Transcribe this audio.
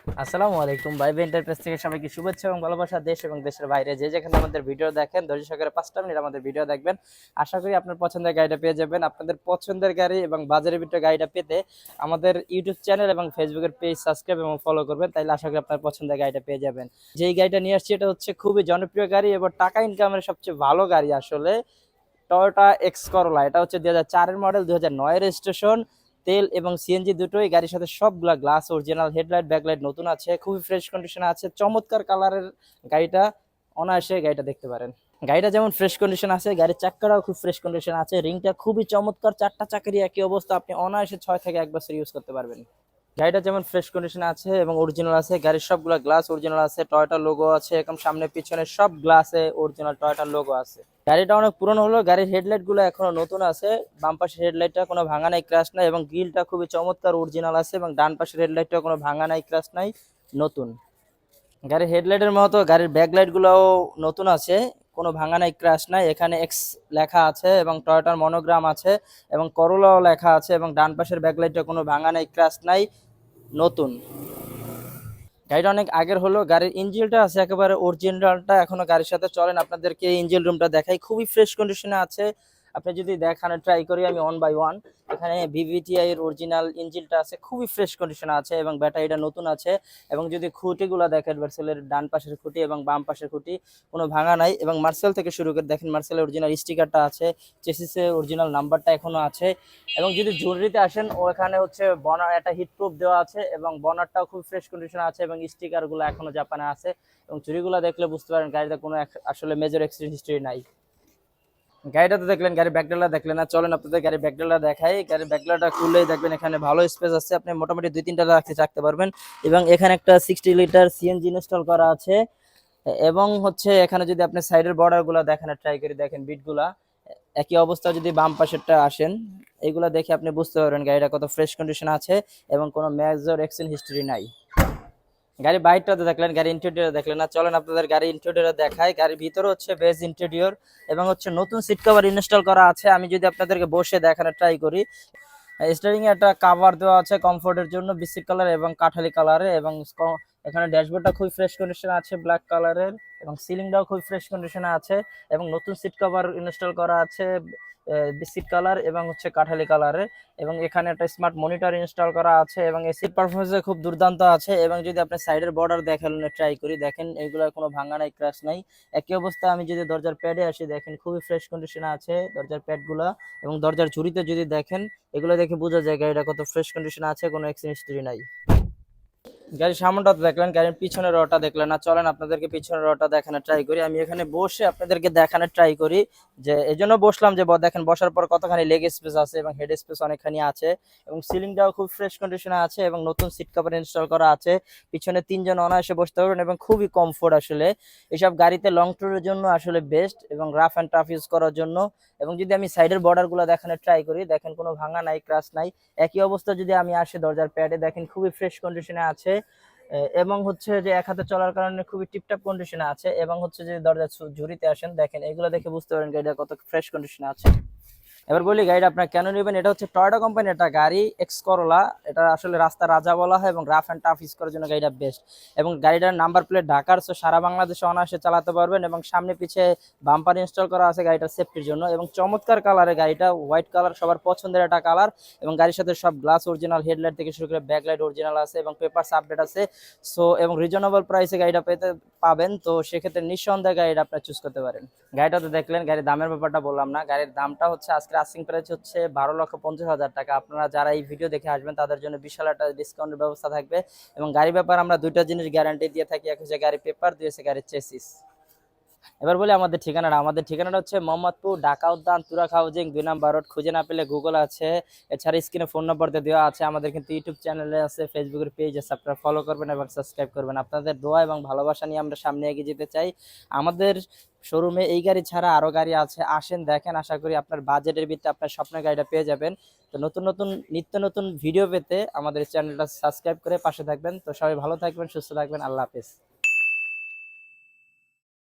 আসসালামু আলাইকুম ভাইবে এন্টারপ্রাইজ থেকে সবাইকে শুভেচ্ছা এবং ভালোবাসা। দেশ এবং দেশের বাইরে যে যেখানে আমাদের ভিডিও দেখেন ধৈর্য সহকারে 5টা মিনিট আমাদের ভিডিও দেখবেন। আশা করি আপনার পছন্দের গাড়িটা পেয়ে যাবেন। আপনাদের পছন্দের গাড়ি এবং বাজারের ভিতরে গাড়িটা পেতে আমাদের ইউটিউব চ্যানেল এবং ফেসবুকের পেজ সাবস্ক্রাইব এবং ফলো করবেন, তাইলে আশা করি আপনার পছন্দের গাড়িটা পেয়ে যাবেন। যেই গাড়িটা নিয়ে আসছি এটা হচ্ছে খুবই জনপ্রিয় গাড়ি এবং টাকা ইনকামের সবচেয়ে ভালো গাড়ি আসলে টয়োটা এক্স করোলা। এটা হচ্ছে 2004-এর মডেল, 2009-এর রেজিস্ট্রেশন। তেল এবং সিএনজি দুটোই, গাড়ির সাথে সবগুলা গ্লাস অরিজিনাল, হেডলাইট ব্যাকলাইট নতুন আছে, খুবই ফ্রেশ কন্ডিশনে আছে, চমৎকার কালারের গাড়িটা। অনায়াসে গাড়িটা দেখতে পারেন। গাড়িটা যেমন ফ্রেশ কন্ডিশন আছে, গাড়ির চাক্কাটাও খুব ফ্রেশ কন্ডিশন আছে, রিংটা খুবই চমৎকার, চারটা চাকারই একই অবস্থা, আপনি অনায়াসে 6 থেকে 1 বছর ইউজ করতে পারবেন। গাড়িটা যেমন ফ্রেশ কন্ডিশনে আছে এবং অরিজিনাল আছে, গাড়ির সবগুলা গ্লাস অরিজিনাল আছে, টয়োটা লোগো আছে, এবং সামনে পিছনে সব গ্লাসে অরিজিনাল টয়োটা লোগো আছে। গাড়িটা অনেক পুরনো হলো, গাড়ির হেডলাইট গুলো এখনো নতুন আছে, বাম পাশের হেডলাইটটা কোনো ভাঙা নাই, ক্র্যাশ নাই, এবং গ্রিলটা খুবই চমৎকার অরিজিনাল আছে, এবং ডান পাশের হেডলাইটটা কোনো ভাঙা নাই, ক্র্যাশ নাই, নতুন। গাড়ির হেডলাইটের মতো গাড়ির ব্যাকলাইট গুলাও নতুন আছে, কোনো ভাঙা নাই, ক্র্যাশ নাই। এখানে এক্স লেখা আছে এবং টয়োটার মনোগ্রাম আছে, এবং করোলাও লেখা আছে, এবং ডান পাশের ব্যাকলাইটটা কোনো ভাঙা নাই, ক্র্যাশ নাই, নতুন। গাড়িটা অনেক আগের হলো, গাড়ির ইঞ্জিনটা আছে একেবারে অরিজিনালটা এখনো গাড়ির সাথে চলেন। আপনাদেরকে ইঞ্জিন রুমটা দেখাই, খুবই ফ্রেশ কন্ডিশনে আছে। আপনি যদি দেখানো ট্রাই করি আমি 1 বাই 1, এখানে ভিভিটিআই এর অরিজিনাল ইঞ্জিনটা আছে, খুবই ফ্রেশ কন্ডিশনে আছে, এবং ব্যাটারিটা নতুন আছে। এবং যদি খুঁটিগুলো দেখেন, মার্সেলের ডান পাশের খুঁটি এবং বাম পাশের খুঁটি কোনো ভাঙা নাই, এবং মার্সেল থেকে শুরু করে দেখেন মার্সেলের অরিজিনাল স্টিকারটা আছে, চেসিসে অরিজিনাল নাম্বারটা এখনো আছে। এবং যদি জুয়েলারিতে আসেন, ওখানে হচ্ছে বনার একটা হিট প্রুফ দেওয়া আছে, এবং বনারটাও খুব ফ্রেশ কন্ডিশন আছে, এবং স্টিকার গুলো এখনো জাপানে আছে। এবং চুরিগুলো দেখলে বুঝতে পারেন গাড়িতে কোনো আসলে মেজর অ্যাক্সিডেন্ট হিস্ট্রি নাই। গাড়িটা তো দেখলেন, গাড়ি ব্যাকডালা দেখলেন না, চলেন আপনাদের গাড়ি ব্যাকডালা দেখাই। গাড়ির ব্যাকডালাটা খুললেই দেখবেন এখানে ভালো স্পেস আছে, আপনি মোটামুটি 2-3টা রাখতে পারবেন। এবং এখানে একটা 60 লিটার সিএনজি ইনস্টল করা আছে। এবং হচ্ছে এখানে যদি আপনি সাইডের বর্ডার গুলা দেখেন, ট্রাই করে দেখেন বিট গুলা একই অবস্থা। যদি বাম পাশেরটা আসেন, এগুলা দেখে আপনি বুঝতে পারবেন গাড়িটা কত ফ্রেশ কন্ডিশন আছে এবং কোনো মেজর অ্যাক্সিডেন্ট হিস্টরি নাই। গাড়ি বাইরটা তো দেখলেন, গাড়ি ইন্টেরিয়র দেখলেন না, চলেন আপনাদের গাড়ি ইন্টেরিয়র দেখায়। গাড়ির ভিতরে হচ্ছে বেজ ইন্টেরিয়র, এবং হচ্ছে নতুন সিট কভার ইনস্টল করা আছে। আমি যদি আপনাদেরকে বসে দেখানোর ট্রাই করি, স্টিয়ারিং এ একটা কভার দেওয়া আছে কমফোর্টের জন্য, বিস্কিট কালার এবং কাঠালি কালারে। এবং এখানে ড্যাশবোর্ডটা খুব ফ্রেশ কন্ডিশনে আছে, ব্ল্যাক কালারের, এবং সিলিংটাও খুব ফ্রেশ কন্ডিশনে আছে, এবং নতুন সিট কভার ইনস্টল করা আছে বিস্কিট কালার এবং হচ্ছে কাঠালি কালারে। এবং এখানে একটা স্মার্ট মনিটর ইনস্টল করা আছে, এবং এই সিট পারফরমেন্স খুব দুর্দান্ত আছে। এবং যদি আপনি সাইডের বর্ডার দেখানোর ট্রাই করি, দেখেন এগুলো কোনো ভাঙা নাই, ক্র্যাশ নাই, একই অবস্থা। আমি যদি দরজার প্যাডে আসি, দেখেন খুবই ফ্রেশ কন্ডিশনে আছে দরজার প্যাডগুলো। এবং দরজার ঝুড়িতে যদি দেখেন, এগুলো দেখে বোঝা যায় গাড়িটা কত ফ্রেশ কন্ডিশনে আছে, কোনো অ্যাক্সিডেন্ট হিস্টরি নাই। গাড়ির সামনটা দেখলেন, গাড়ির পিছনের রটা দেখলেন না, চলেন আপনাদেরকে পিছনের রটা দেখানোর ট্রাই করি। আমি এখানে বসে আপনাদেরকে দেখানোর ট্রাই করি, যে এই জন্য বসলাম যে দেখেন বসার পর কতখানি লেগ স্পেস আছে এবং হেড স্পেস অনেকখানি আছে, এবং সিলিংটাও খুব ফ্রেশ কন্ডিশনে আছে, এবং নতুন সিট কভার ইনস্টল করা আছে। পিছনে 3 জন অনায়াসে বসতে পারবেন, এবং খুবই কমফোর্ট আসলে। এসব গাড়িতে লং ট্যুরের জন্য আসলে বেস্ট, এবং রাফ অ্যান্ড টাফ ইউজ করার জন্য। এবং যদি আমি সাইডের বর্ডার গুলো দেখানোর ট্রাই করি, দেখেন কোনো ভাঙা নাই, ক্রাশ নাই, একই অবস্থা। যদি আমি আসি দরজার প্যাডে, দেখেন খুবই ফ্রেশ কন্ডিশনে আছে, এবং হচ্ছে যে এক হাতে চলার কারণে খুবই টিপটপ কন্ডিশনে আছে। এবং হচ্ছে যে দরজা ঝুড়িতে আসেন, দেখেন এগুলো দেখে বুঝতে পারেন গাড়িটা কত ফ্রেশ কন্ডিশনে আছে। এবার বলি গাড়িটা আপনার কেন নেবেন। এটা হচ্ছে টয়োটা কোম্পানির একটা গাড়ি, এক্স করোলা। এটা আসলে রাস্তা রাজা বলা হয়, এবং রাফ অ্যান্ড টাফ ইউজ করার জন্য গাড়িটা বেস্ট। এবং গাড়িটার নাম্বার প্লেট ঢাকার, সো সারা বাংলাদেশে অনায়াসে চালাতে পারবেন। এবং সামনে পিছে বাম্পার ইনস্টল করা আছে গাড়িটার সেফটির জন্য, এবং চমৎকার কালারে গাড়িটা, হোয়াইট কালার সবার পছন্দের একটা কালার। এবং গাড়ির সাথে সব গ্লাস অরিজিনাল, হেডলাইট থেকে শুরু করে ব্যাকলাইট অরিজিনাল আছে, এবং পেপারস আপডেট আছে। সো এবং রিজনেবল প্রাইসে গাড়িটা পাবেন, তো সেক্ষেত্রে নিঃসন্দেহে গাড়িটা আপনার চুজ করতে পারেন। গাড়িটা তো দেখলেন, গাড়ির দামের ব্যাপারটা বললাম না। গাড়ির দামটা হচ্ছে আজকে আস্কিং প্রাইস হচ্ছে 12,50,000 টাকা। আপনারা যারা এই ভিডিও দেখে আসবেন তাদের জন্য বিশাল একটা ডিসকাউন্টের ব্যবস্থা থাকবে। এবং গাড়ি ব্যাপার আমরা দুইটা জিনিস গ্যারান্টি দিয়ে থাকি, এক হচ্ছে গাড়ির পেপার, দুই হচ্ছে গাড়ির চেসিস। এবার বলি আমাদের ঠিকানাটা হচ্ছে মোহাম্মদপুর, ঢাকা উদ্যান, তুরাগ হাউজিং, 2 নম্বর রোড। খুঁজে না পেলে গুগল আছে, এছাড়া স্ক্রিনে ফোন নম্বর দেওয়া আছে। আমাদের কিন্তু ইউটিউব চ্যানেলে আছে, ফেসবুকের পেজ আছে, আপনারা ফলো করবেন এবং সাবস্ক্রাইব করবেন। আপনাদের দোয়া এবং ভালোবাসা নিয়ে আমরা সামনে এগিয়ে যেতে চাই। আমাদের শোরুমে এই গাড়ি ছাড়া আরো গাড়ি আছে, আসেন দেখেন। আশা করি আপনার বাজেটের ভিত্তিতে আপনার স্বপ্নের গাড়িটা পেয়ে যাবেন। তো নতুন নতুন নিত্য নতুন ভিডিও পেতে আমাদের চ্যানেলটা সাবস্ক্রাইব করে পাশে থাকবেন। তো সবাই ভালো থাকবেন, সুস্থ থাকবেন, আল্লাহ হাফেজ।